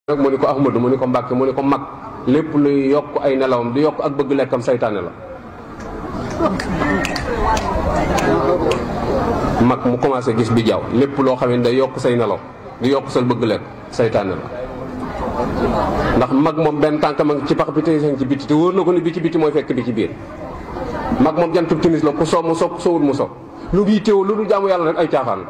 nag mu ni ko Ahmadu mu ni ko Mbàkke mu ni ko mag lépp luy yokk ay nelawam di yokk ak bëgg lekkam saytaane la. mag mu commencé gis bi jaaw lépp loo xam ne day yokk say nelaw di yokk sa bëgg lekk saytaane la. ndax mag moom benn tànk ma ci pax bi tey sañ ci biti te wóor na ko ni bi ci biti mooy fekk bi ci biir. mag moom jantub timis la ku soow mu soog ku soowul mu soog lu ngi teew lu du jaamu yàlla rek ay caaxaan la.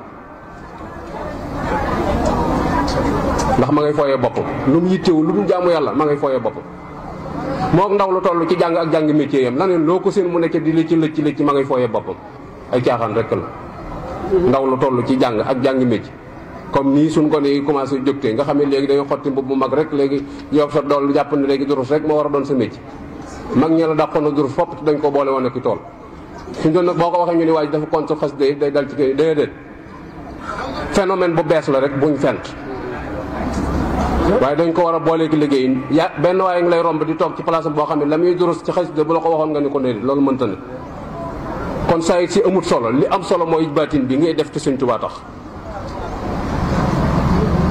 ndax ma ngay fooyee boppam lu mu yittewul lu dul jaamu yàlla ma ngay fooyee boppam mook ndaw lu toll ci jàng ak jàng métier yam laneen loo ko seen mu nekk di lëcc ma ngay fooyee boppam ay caaxaan rek la. ndaw lu toll ci jàng ak jàng métier comme nii suñ ko ne commencé jógtee nga xam ne léegi dañoo xotti mbubb mu mag rek léegi yow sa dool jàpp ne léegi durus rek moo war a doon sa métier mag ñe la dàqoon na durus fopp dañ ko boole woon ak i tool suñ doon nag boo ko waxee ñu ni waaj dafa contre xas day dal ci kër déedéet phénomène bu bees la rek buñ fent waaye dañ ko war a boolee ki liggéey ya benn waaye ngi lay romb di toog ci place boo xam ne la muy durus ci xasida bu la ko waxoon nga ni ko déedéet loolu mënta ne kon saa it si amut solo li am solo mooy baatin bi ngay def ci Sëñ Tuubaa tax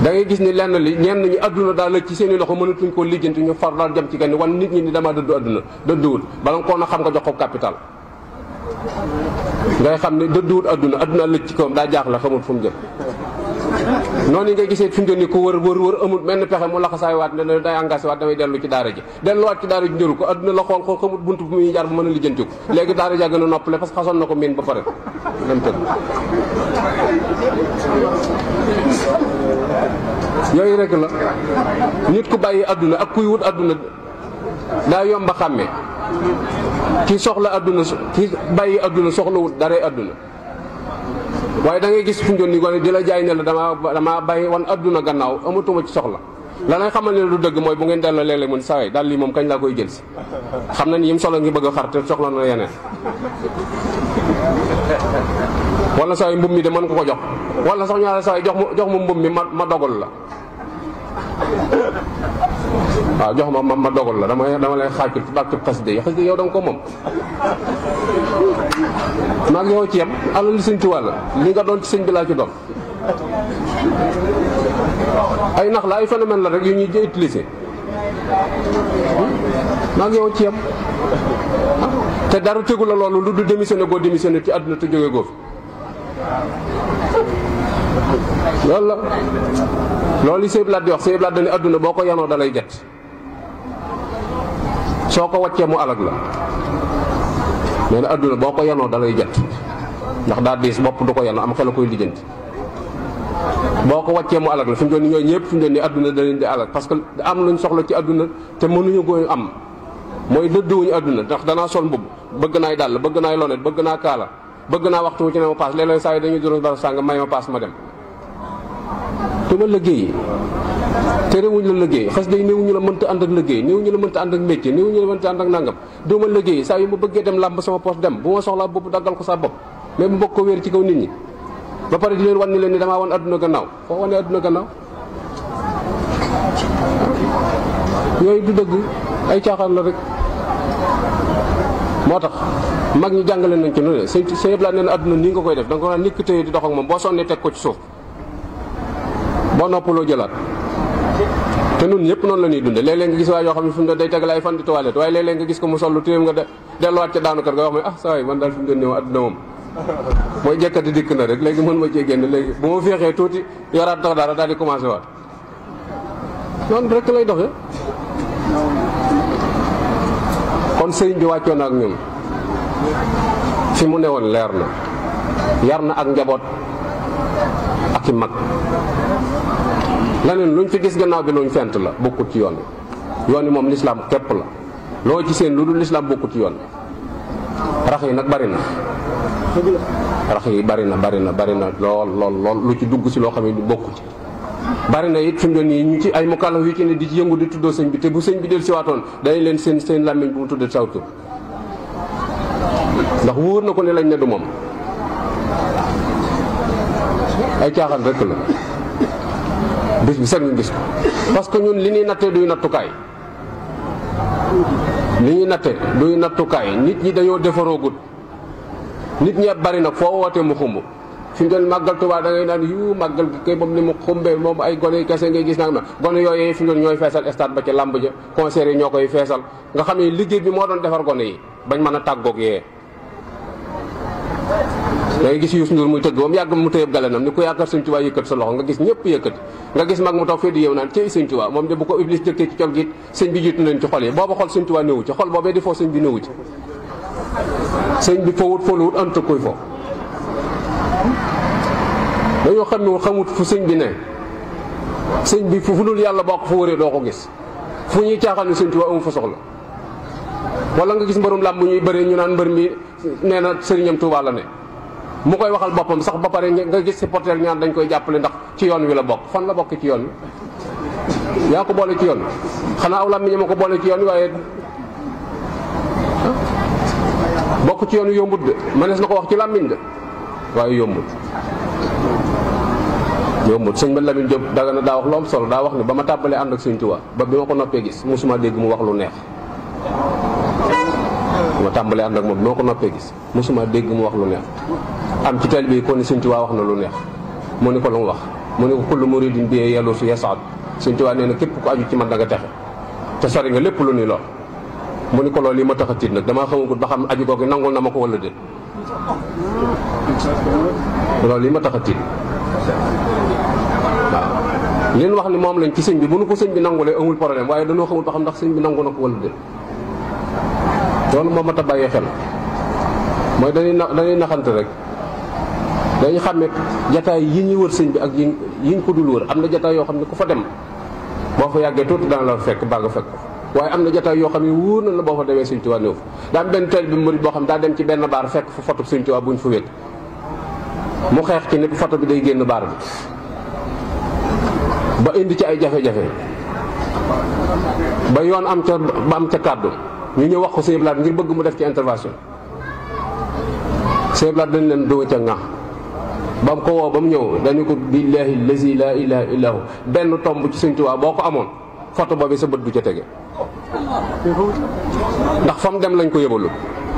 da ngay gis ni lenn li ñenn ñi adduna daal la ci seen i loxo mënatuñ koo lijjanti ñu far daal jëm ci gan wan nit ñi ni damaa dëddu adduna dëdduwul bala nga koo na xam nga jox ko capital ngay xam ne dëdduwul adduna lëj ci kawam daa jaaxle xamul fu mu jëm noonu yi ngay gisee fi mu toll nii ko wër amul benn pexe mu laxasaay waat ne day engagé waat damay dellu ci daara ji delluwaat ci daara ji njëru ko adduna la xool xamul buntu bu muy jaar bu mën a lijjanti ko léegi daara ja gën a noppale parce que xasoon na ko miin ba pare dem tëdd yooyu rek la nit ku bàyyi adduna ak kuy wut adduna daa yomba xàmmee ki soxla adduna ki bàyyi adduna soxla wut daray adduna waaye da ngay gis fi mu doon nii gone di la jaay ne la damaa bàyyi wan adduna gannaaw amatuma ci soxla la ngay xamal ne du dëgg mooy bu ngeen delloo léeg-léeg mun saway daal lii moom kañ laa koy jël si xam na ni yim solo ngi bëgg a xar te soxla na yeneen wala saway mbub mi de mën ko ko jox wala sax ñaare saway jox ma mbub mi ma dogal la waaw jox ma dogal la dama lay xaaj ci bàkk xasida yi yow da nga ko moom maag yow ci yem alal li Sëñ Tuubaa la li nga doon ci sëñ bi laa ci doon ay nax la ay phénomène la rek yu ñuy utiliser maag yow ci yem te dara tegu la loolu lu du démissionné goo démissionné ci àdduna te jóge goo fi loolu la loolu yi Sëñ Blaat di wax Sëñ Blaat dañu àdduna boo ko yanoo dalay jet soo ko waccee mu alag la nee na àdduna boo ko yanoo dalay jet ndax daa diis bopp du ko yanoo am xel a koy lijjanti boo ko waccee mu alag la fi mu doon ni ñooy ñëpp fi mu doon ni àdduna da leen di alag parce que am luñ soxla ci àdduna te mënuñu ko am mooy dëdduwuñu àdduna ndax danaa sol mbubb bëgg naay dàll bëgg naay lonet bëgg naa kaala bëgg naa waxtu wu ci ne ma paas léeg-léeg saa yi dañuy durus bara sàng may ma paas ma dem te ma liggéey terewuñ la liggéey xas day néewuñu la mënta ànd ak liggéey néewuñu la mënta ànd ak métier néewuñu la mënta ànd ak nangam doo ma liggéey saa yu ma bëggee dem làmb sama poos dem bu ma soxlaa bopp daggal ko sa bopp mais bu mbokk ko wéer ci kaw nit ñi ba pare di leen wan ni leen ni damaa wan adduna gannaaw foo wane adduna gannaaw yooyu du dëgg ay caaxaan la rek moo tax mag ñi jàngale nañ ci nu ne sëñ Blaat nee na adduna nii nga koy def da nga ko naan nikk tëye di dox ak moom boo sonnee teg ko ci suuf boo noppaloo jëlaat te nun ñëpp noonu la ñuy dunde léeg-léeg nga gis waaye yoo xam ne fi mu doon day tegal ay fan di toilette waaye léeg-léeg nga gis ko mu sol lu téem nga delluwaat ca daanu kër nga wax ah saa waay man daal fi mu doon néew adduna moom mooy jekkati dikk na rek léegi mën ma cee génn léegi bu ma féexee tuuti yoraat tax dara daal di commencé waat noonu rek lay doxee kon sëriñ bi wàccoon na ak ñun fi mu newoon leer na yar na ak njaboot ak i mag leneen luñ fi gis gannaaw bi luñ fent la bokkut ci yoon wi yoon wi moom lislaam képp la loo ci seen lu dul lislaam bokkut ci yoon wi rax yi nag bari na rax yi bari na lool lu ci dugg si loo xam ne bokku ci bari na it fi mu doon nii ñu ci ay mukallaf yu ci ne di ci yëngu di tuddoo sëñ bi te bu sëñ bi del siwaatoon dañ leen seen làmmiñ bu mu tuddee saw tur ndax wóor na ko ne lañ ne du moom ay caaxaan rek la bis bi set ñu gis ko parce que ñun li ñuy nattee duy nattukaay nit ñi dañoo defaroogut nit ñi bari nag foo wootee mu xumb fi mu doon màggal Tuubaa da ngay naan yu màggal gi kay moom ni mu xumbee moom ay gone yi kese ngay gis nag na gone yooyu fi mu doon ñooy feesal stade ba ca làmb ja concert yi ñoo koy feesal nga xam ne liggéey bi moo doon defar gone yi bañ mën a tàggoog yee da ngay gis Youssou Ndour muy tëgg ba mu yàgg mu tëyëb galenam ni ku yaakaar Sëñ Tuubaa yëkkat sa loxo nga gis ñëpp yëkkati nga gis mag mu toog fii di yow naan cey Sëñ Tuubaa moom de bu ko Iblis jëkkee ci col gi sëñ bi jiitu nañ ci xol yi booba xol Sëñ Tuubaa néewu ci xol boobee di foo sëñ bi néewu ci sëñ bi fowut foluwut anta koy fo dañoo xam ne xamut fu sëñ bi ne sëñ bi fu dul yàlla boo ko fa wëree doo ko gis fu ñuy caaxaan ni Sëñ Tuubaa amu fa soxla wala nga gis mbërum làmb ñuy bëree ñu naan mbër mi nee na sëriñam Tuubaa la ne mu koy waxal boppam sax ba pare nga gis supporter ñaan dañ koy jàppale ndax ci yoon wi la bokk fan la bokk ci yoon wi yaa ko boole ci yoon wi xanaa aw làmmiñ ma ko boole ci yoon wi waaye bokk ci yoon wi yombut de mënees na ko wax ci làmmiñ de waaye yombut sëñ ba Lamine Diop daga na daa wax lu am solo daa wax ni ba ma tàmbalee ànd ak Sëñ Tuubaa ba bi ma ko noppee gis mosuma dégg mu wax lu neex ma tàmbalee ànd ak moom bi ma ko noppee gis mosuma dégg mu wax lu neex am ci teel bi ko ni Sëñ Tuubaa wax na lu neex mu ni ko lu mu wax mu ni ko kullu muridin bi yàllu su yasaad Sëñ Tuubaa nee na képp ku aju ci man da nga texe te sori nga lépp lu ni lool mu ni ko loolu yi ma tax a tiit nag damaa xamagul ba xam aju googu nangul na ma ko wala déet loolu yi ma tax a tiit waaw leen wax ni moom lañ ci sëñ bi bu nu ko sëñ bi nangulee amul problème waaye dañoo xamul ba xam ndax sëñ bi nangu na ko wala déet loolu moo mat a bàyyee xel mooy dañuy naxante rek dañuy xam ne jataay yi ñuy wër sëñ bi ak yiñ ko dul wër am na jataay yoo xam ne ku fa dem boo fa yàggee tuuti dana la fekk baa nga fekk waaye am na jataay yoo xam ne wóor na la boo fa demee Sëñ Tuubaa néew fa daa am benn teel bi murid boo xam daa dem ci benn baar fekk fa photo Sëñ Tuubaa buñ fa wéet mu xeex ci ne photo bi day génn baar bi ba indi ci ay jafe-jafe ba yoon am ca kàddu ñu ñëw wax ko Sëñ Blaat ngir bëgg mu def ci intervention Sëñ Blaat dañ leen doo ca ŋax ba mu ko woo ba mu ñëw dañu ko billaahi lazi laa ilaaha illaa hu benn tomb ci Sëñ Tuubaa boo ko amoon photo boobu sa bët du ca tege ndax fa mu dem lañ ko yëbalu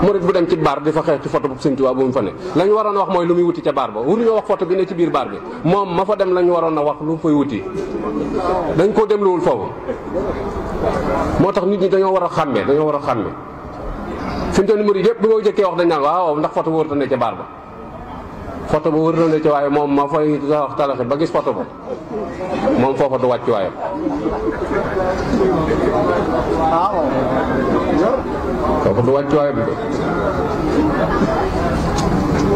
murit bu dem ci baar di fa xeex ci photo bu Sëñ Tuubaa bu mu fa ne lañ waroon a wax mooy lu muy wuti ca baar ba waruñoo wax photo bi ne ci biir baar bi moom ma fa dem lañ waroon a wax lu mu fay wuti dañ koo demluwul foofu moo tax nit ñi dañoo war a xàmme fi mu toll nii murit yëpp bi nga jëkkee wax dañ naan waaw ndax photo ba wër na ca baar ba photo ba wër na ca waaye moom ma fay wax talaxe ba gis photo ba moom foofa du wàcc waayam foofa du wàcc waayam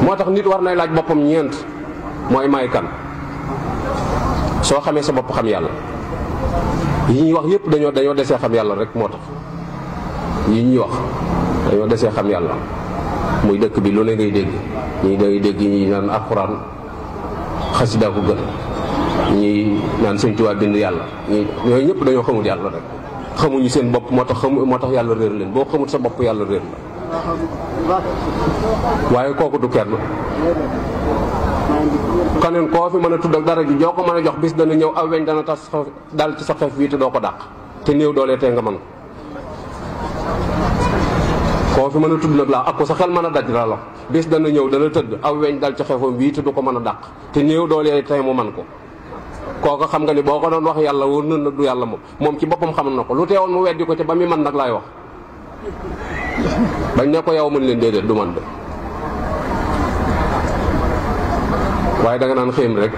moo tax nit war nay laaj boppam ñeent mooy may kan soo xamee sa bopp xam yàlla yi ñuy wax yëpp dañoo desee xam yàlla rek moo tax yi ñuy wax dañoo desee xam yàlla muy dëkk bi lu ne ngay dégg ñii dangay dégg ñi naan alxuraan xasida ko gën ñii naan Sëñ Tuubaa bind yàlla ñii yooyu ñëpp dañoo xamul yàlla rek xamuñu seen bopp moo tax yàlla réer leen boo xamul sa bopp yàlla réer la waaye kooku du kenn kaneen koo fi mën a tudd ak dara ji joo ko mën a jox bis dana ñëw aw weñ dana tas dal ci sa xef wi te doo ko dàq te néew doolee tee nga mën koo fi mën a tudd nag laa ak ko sa xel mën a daj la bis dana ñëw dana tëdd aw weñ dal ci xefam bii te du ko mën a dàq te néew doolee tey mu man ko kooku xam nga ni boo ko doon wax yàlla wóor na nag du yàlla moom ci boppam xam na ko lu teewoon mu weddi ko ca ba muy man nag laay wax bañ ne ko yow mën leen déedéet du man de waaye da nga naan xéem rek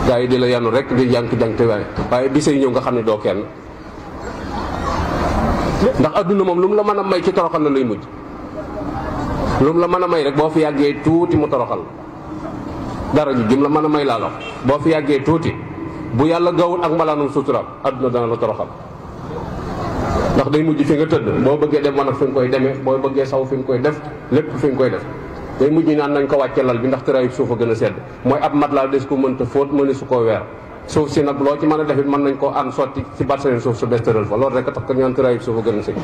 gaa yi di la yanu rek di jànk waaye bisay ñëw nga xam ne doo kenn ndax adduna moom lu mu la mën a may ci toroxal la lay mujj lu mu la mën a may rek boo fi yàggee tuuti mu toroxal dara ji jum la mën a may laa la boo fi yàggee tuuti bu yàlla gawul ak mbalaanum suturaam adduna dana la toroxal ndax day mujj fi nga tëdd boo bëggee dem man ak fi nga koy demee boo bëggee saw fi nga koy def lépp fi nga koy def day mujj naan nañ ko wàcce lal bi ndax tëraayub suuf a gën a sedd mooy ab mat laa des ko mënta fóot mëne su koo weer suuf si nag loo ci mën a defit mën nañ koo ànd sotti ci barsaleen suuf su des tëral fa loolu rek a tax ka ñaan tëraayub suuf a gën a sedd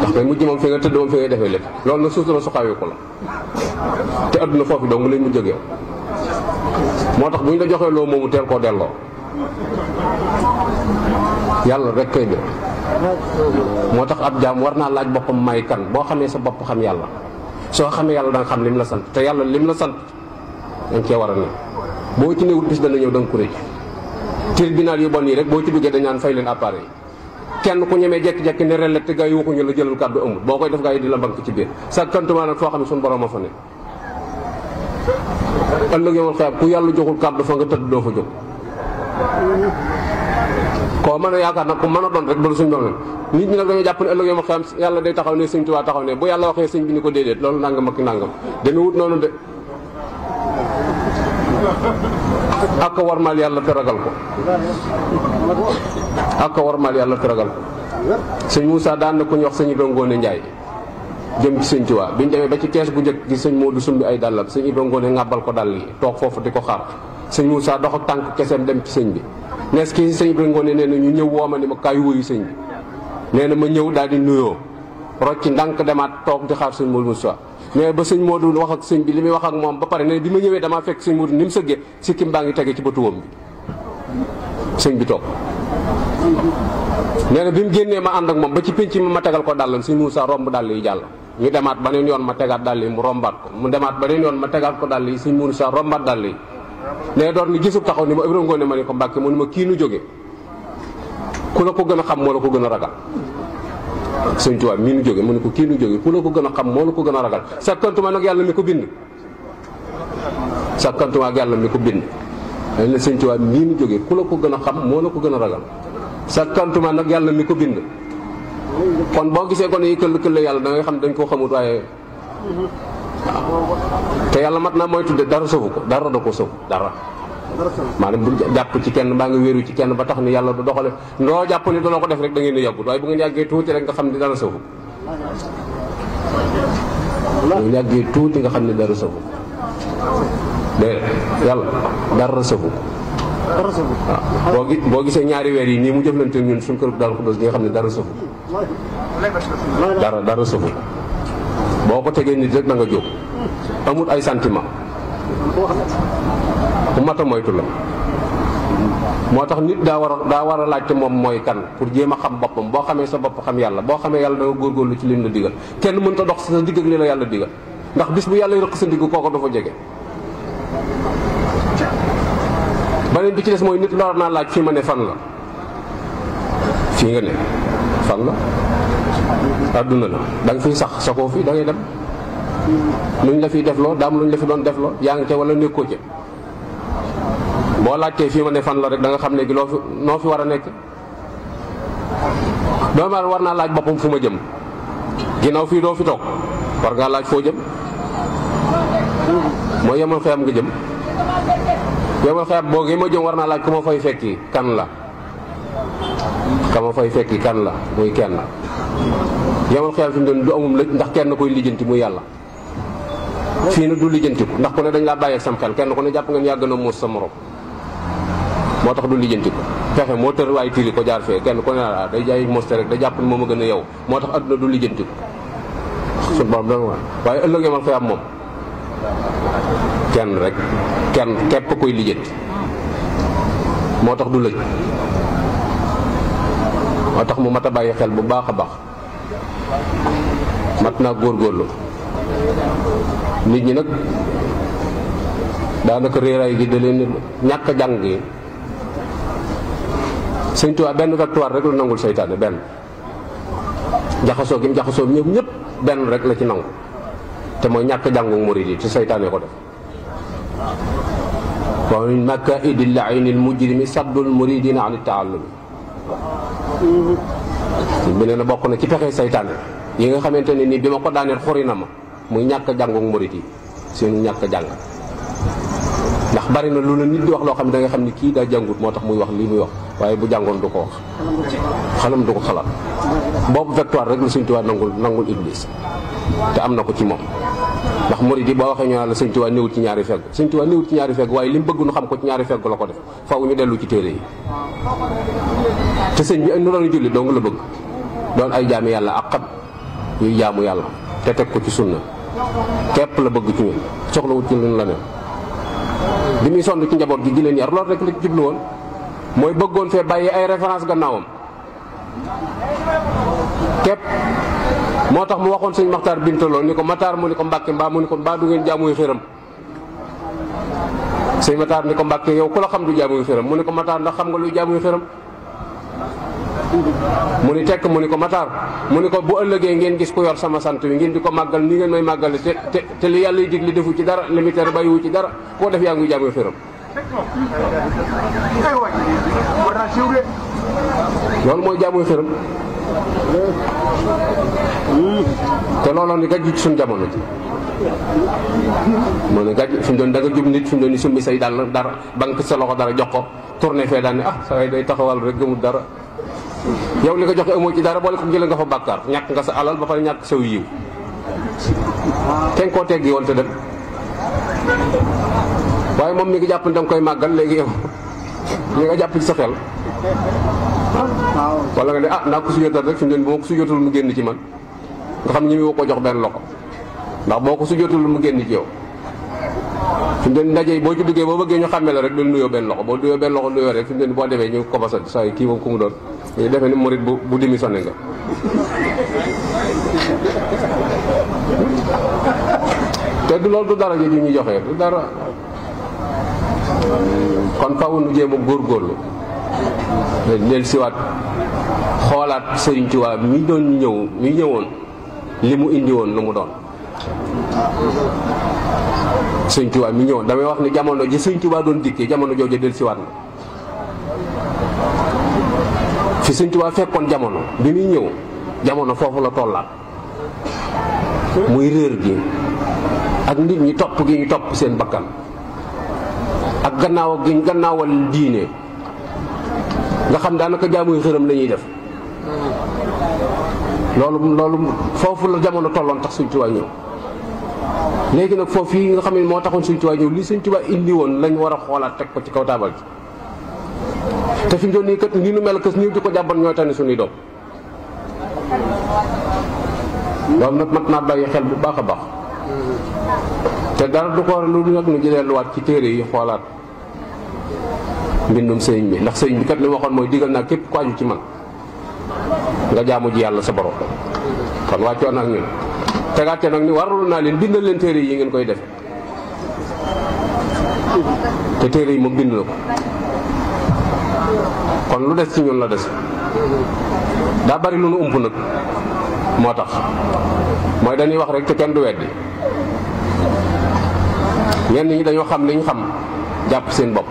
ndax day mujj moom fi nga tëdd moom fi ngay defee lépp loolu nag suuf la suqaawiku la te adduna foofu dong lañ mu jógee moo tax bu ñu la joxee loo moomu teel koo delloo yàlla rek kay de moo tax ab jaam war naa laaj boppam may kan. boo xamee sa bopp xam yàlla, soo xamee yàlla da nga xam lim la sant, te yàlla lim la sant dañ cee war a ne. boo ci newut bis dana ñëw da nga ko rëcc. tribunal yu bon yi rek boo ci duggee dañ naan fay leen appareil. kenn ku ñemee jekki-jekki ne rellet te gaa yi waxuñu la jëlal kàddu amul. boo koy def gaa yi di la bank ci biir sa kantumaa nag foo xam ne suñu borom a fa ne. ëllëg yomal xeeb ku yàlla joxul kàddu fa nga tëdd doo fa jóg. koo mën a yaakaar nag ku mën a doon rek doon suñ borom. nit ñi nag dañoo jàpp ne ëllëg yomal xeeb yàlla day taxaw ne sëñ Tuubaa taxaw ne bu yàlla waxee sëñ bi ni ko déedéet loolu nangam ak nangam dana wut noonu de. ak a warmaal yàlla te ragal ko. ak a warmaal yàlla te ragal ko. sëñ Moussa daan na ko ñu wax sëñ Ibra Ngoone Njaay jëm ci sëñ Tuubaa biñ demee ba ci kees bu njëkk gi sëñ Moodu sumbi ay dàllam sëñ Ibra Ngoone ŋàbbal ko dàll yi toog foofu di ko xaar sëñ Moussa dox ak tànk keseem dem ci sëñ bi. nees kii sëñ Ibra Ngoone nee na ñu ñëw wooma ni ma kaay wuyu sëñ bi. nee na ma ñëw daal di nuyoo rocc ndànk demaat toog di xaar sëñ Moodu Moussa. mais ba sëñ Modou wax ak sëñ bi li muy wax ak moom ba pare ne bi ma ñëwee damaa fekk sëñ Modou ni mu sëggee sikkim baa ngi tege ci bëtu woom bi sëñ bi toog. nee na bi mu génnee ma ànd ak moom ba ci pénc ma tegal ko dàllam sëñ Moussa romb dàll yi jàll. ñu demaat beneen yoon ma tegaat dàll yi mu rombaat ko mu demaat beneen yoon ma tegaat ko dàll yi sëñ Moussa rombaat dàll yi. nee door ni gisub taxaw ni ma Ibra Ngoone ma ne ko Mbàkke mu ni ma kii nu jóge ku la ko gën a xam moo la ko gën a ragal. sëñ Tuubaa mii nu jóge mu ne ko kii nu jóge ku la ko gën a xam moo la ko gën a ragal sakkantuma nag yàlla mi ko bind. sakkantuma ak yàlla mi ko bind dañ ne sëñ Tuubaa mii nu jóge ku la ko gën a xam moo la ko gën a ragal sakkantuma nag yàlla mi ko bind. kon boo gisee kon yi këll yàlla da ngay xam dañ koo xamut waaye waaw te yàlla mat naa mooy tudde dara sëfu ko dara da ko sëfu dara. maanaam bu jàpp ci kenn baa nga wéeru ci kenn ba tax ni yàlla du doxale ndoo jàpp ni dana ko def rek da ngeen di yàggut waaye bu ngeen yàggee tuuti rek nga xam ni dara sëfu bu ngeen yàggee tuuti nga xam ni dara sëfu de yàlla dara sëfu waaw boo gisee ñaari weer yi nii mu jëflante ñun suñ kër Daaru Xudoos gi nga xam ne dara sëfu dara sëfu boo ko tegee nit rek da nga jóg amul ay sentiment bu mata moytu la. moo tax nit daa war a laajte moom mooy kan pour jéem a xam boppam. boo xamee sa bopp xam yàlla boo xamee yàlla da nga góorgóorlu ci lim la digal kenn mënta dox sa digg ak li la yàlla digal ndax bis bu yàlla rëq sa digg kooko dafa jege. beneen bi ci des mooy nit la war naa laaj fii ma ne fan la fii nga ne fan la adduna la da nga fiy sax saxoo fi da ngay dem luñ la fiy defloo daam luñ la fi doon defloo yaa ngi ca wala nekkoo ca. boo laajtee fii ma ne fan la rek da nga xam ne gi noo fi war a nekk. doomu aadama war naa laaj boppam fu ma jëm ginnaaw fii doo fi toog war ngaa laaj foo jëm mooy yemal xeyam nga jëm. yemal xeyam boogee ma jëm war naa laaj ku ma fay fekki kan la ka ma fay fekki kan la muy kenn. yemal xeyam fi mu doon du amum lëj ndax kenn koy lijjanti muy yàlla. fii na du lijjantiku ndax ku ne dañ laa bàyyi ak sam xel kenn ku ne jàpp ngeen yàgg na muus sa morom moo tax du lijjantiku fexe moo tër waaye tiri ko jaar fee kenn ku ne day jaay moste rek da jàpp ne moom a gën a yow moo tax adduna du lijjantiku suñu borom dana wax waaye ëllëg yemal xëy am moom kenn rek kenn képp koy lijjanti moo tax du lëj moo tax mu mat a bàyyi xel bu baax a baax mat naa góorgóorlu. nit ñi nag daanaka réeraay gi da leen ñàkk a jàng yi. Sëñ Tuubaa benn victoire rek la nangul seytaane benn jaxasoo gi mu jaxasoo ñëpp benn rek la ci nangu te mooy ñàkk jàngu murid yi ci seytaane ko def. wa min makaa'idi l-la'iini l-mujrimi saddul muridina an at-ta'allum bi nee na bokk na ci pexe seytaane yi nga xamante ne nii bi ma ko daaneel xuri na ma muy ñàkk jàngu murid yi seenu ñàkk jàng. ndax bari na lu la nit di wax loo xam ne da nga xam ni kii daa jàngut moo tax muy wax lii muy wax waaye bu jàngoon du ko wax xalam du ko xalaat. boobu victoire rek la Sëñ Tuubaa nangul Iblis te am na ko ci moom. ndax murid yi boo waxee ñu naan la Sëñ Tuubaa néewut ci ñaari fegg Sëñ Tuubaa néewut ci ñaari fegg waaye li mu bëgg nu xam ko ci ñaari fegg la ko def faaw ñu dellu ci téere yi. te sëñ bi nu doon julli dong la bëgg doon ay jaami yàlla ak xam yuy jaamu yàlla te teg ko ci sunna képp la bëgg ci ñun soxlawut ci luñ la ne. bi muy sonn ci njaboot gi di leen yar loolu rek la jublu woon mooy bëggoon fee bàyyi ay référence gannaawam képp moo tax mu waxoon sëñ Maxtaar Bintaloo ni ko Maxtaar mu ni ko Mbàkke mbaa mu ni ko mbaa du ngeen jaamuy xëram sëñ Maxtaar ni ko Mbàkke yow ku la xam du jaamuy xëram mu ni ko Maxtaar ndax xam nga luy jaamuy xëram mu ni tekk mu ni ko Maxtaar mu ni ko bu ëllëgee ngeen gis ku yor sama sant wi ngeen di ko màggal ni ngeen may màggale te li yàlla dig li defu ci dara li mu tere bàyyiwu ci dara koo def yaa ngi jaamuy xëram loolu mooy jaamuy xëram te looloo ni gàjj ci suñ jamono ji moo ne gàjj fi mu doon da nga jub nit fi mu doon ni summi say dal dara banque sa loxo dara jox ko tourné fee daan ne sa way day taxawal rek gëmul dara yow li ko joxe amoo ci dara boole ko jëlee nga fa bàkkaar ñàkk nga sa alal ba pare ñàkk saw yiw kenn koo teggi woon te dem waaye moom mi ngi jàpp ne danga koy màggal léegi yow li nga jàpp ci sa xel wala nga ne naa ko sujjóotal rek fi mu doon boo ko sujjóotul mu génn ci man nga xam ñi mi ko jox benn loxo ndax boo ko sujjóotul mu génn ci yow fi mu doon ndaje boo ci duggee boo bëggee ñu xàmmee la rek doon nuyoo benn loxo boo nuyoo benn loxo nuyoo rek fi mu doon boo defee ñu kobasa saa yi kii moom ku mu doon ñu defee ni murit bu démissionné nga te du loolu du dara ji ñu joxee du dara kon faw nu jéem a góorgóorlu del siwaat xoolaat Sëriñ Tuubaa mi doon mi ñëwoon li mu indi woon lu mu doon Sëriñ Tuubaa mi ñëwoon damay wax ni jamono ji Sëriñ Tuubaa doon dikkee jamono jooju del siwaat na fi Sëriñ Tuubaa fekkoon jamono bi muy ñëw jamono foofu la tollaat muy réer gi ak nit ñi topp gi ñu topp seen bakkan ak gannaaw gi ñu gannaawal diine nga xam daanaka jaamuy xërëm la ñuy def loolu foofu la jamono tolloon tax Sëriñ Tuubaa ñëw léegi nag foofu yi nga xam ne moo taxoon Sëriñ Tuubaa ñëw li Sëriñ Tuubaa indi woon lañ war a xoolaat teg ko ci kaw taabal ji te fi mu doon nii kat ni nu mel kës nii di ko jàppan ñooy tane suñuy doom loolu nag mat naa bàyyi xel bu baax a baax te dara du ko lu nag nu jëleeluwaat ci téere yi xoolaat mbindum sëriñ bi ndax sëriñ bi kat li waxoon mooy digal naa képp ku aju ci man nga jaamu ji yàlla sa borom kon wàccoon ak ñun tegaate nag ni warul naa leen bindal leen téere yi ngeen koy defe te téere yi moom bind na ko kon lu des ci ñun la des daa bari lu nu ump nag moo tax mooy dañuy wax rek te kenn du weddi ñenn ñi dañoo xam li ñu xam jàpp seen bopp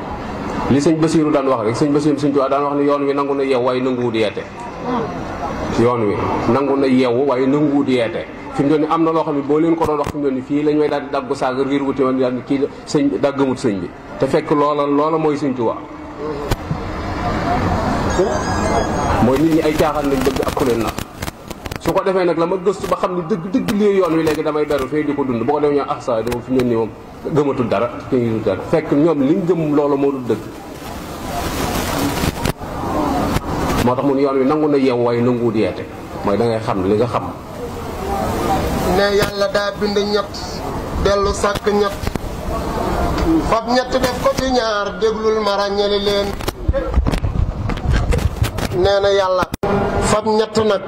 li sëñ Basiiru daan wax rek sëñ Basiiru Sëñ Tuubaa daan wax ne yoon wi nangu na yeew waaye nanguwut yeete yoon wi nangu na yeewu waaye nanguwut yeete fi mu doon ni am na loo xam ne boo leen ko doon wax fi mu doon ni fii lañ may daal di daggu saaga riir wuti man daal kii sëñ daggamut sëñ bi te fekk loola mooy Sëñ Tuubaa mooy nit ñi ay caaxaan lañ bëgg ak ku leen nax su ko defee nag la ma gëstu ba xam ne dëgg lii yoon wi léegi damay beru fee di ko dund boo ko defee ñoo saa dama fi mu nii moom gëmatul dara te ngi dara fekk ñoom liñ gëm loolu moo dul dëgg moo tax mu ne yoon wi nangu na yeew waaye nanguwut yeete mooy da ngay xam li nga xam ne yàlla daa bind ñett dellu sàkk ñett fab ñett def ko ci ñaar déglul ma ràññali leen nee na yàlla fab ñett nag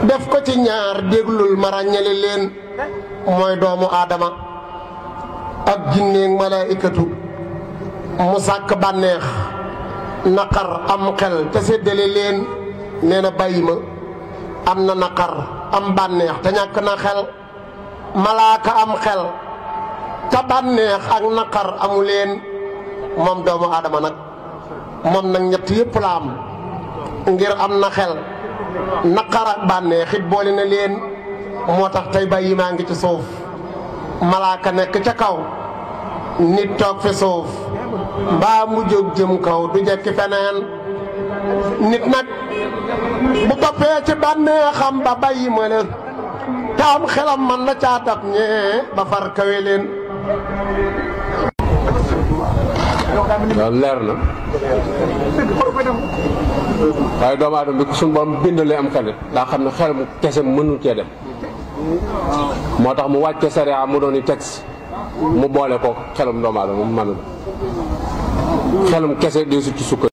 def ko ci ñaar déglul ma ràññali leen mooy doomu aadama ak jinneeg malaayikatu mu sàkk bànneex naqar am xel te séddale leen nee na bàyyi ma am na naqar am bànneex te ñàkk na xel malaaka am xel te bànneex ak naqar amu leen moom doomu aadama nag moom nag ñett yépp la am ngir am na xel naqar ak bànneex it boole na leen moo tax tey bàyyi maa ngi ci suuf malaaka nekk ca kaw nit toog fi suuf mbaa mu jóg jëm kaw du jekki feneen nit nag bu toppee ci bànneexam ba bàyyi ma leen te am xelam man na caa dab ñee ba far kawe leen waaw leer na waaye doomu aadama bi ko suñu borom bindalee am xel daa xam ne xel mu kese mënul cee dem moo tax mu wàcce sariya mu doon i texte mu boole ko xelum doomu aadama mu mën xelum kese di su ci sukk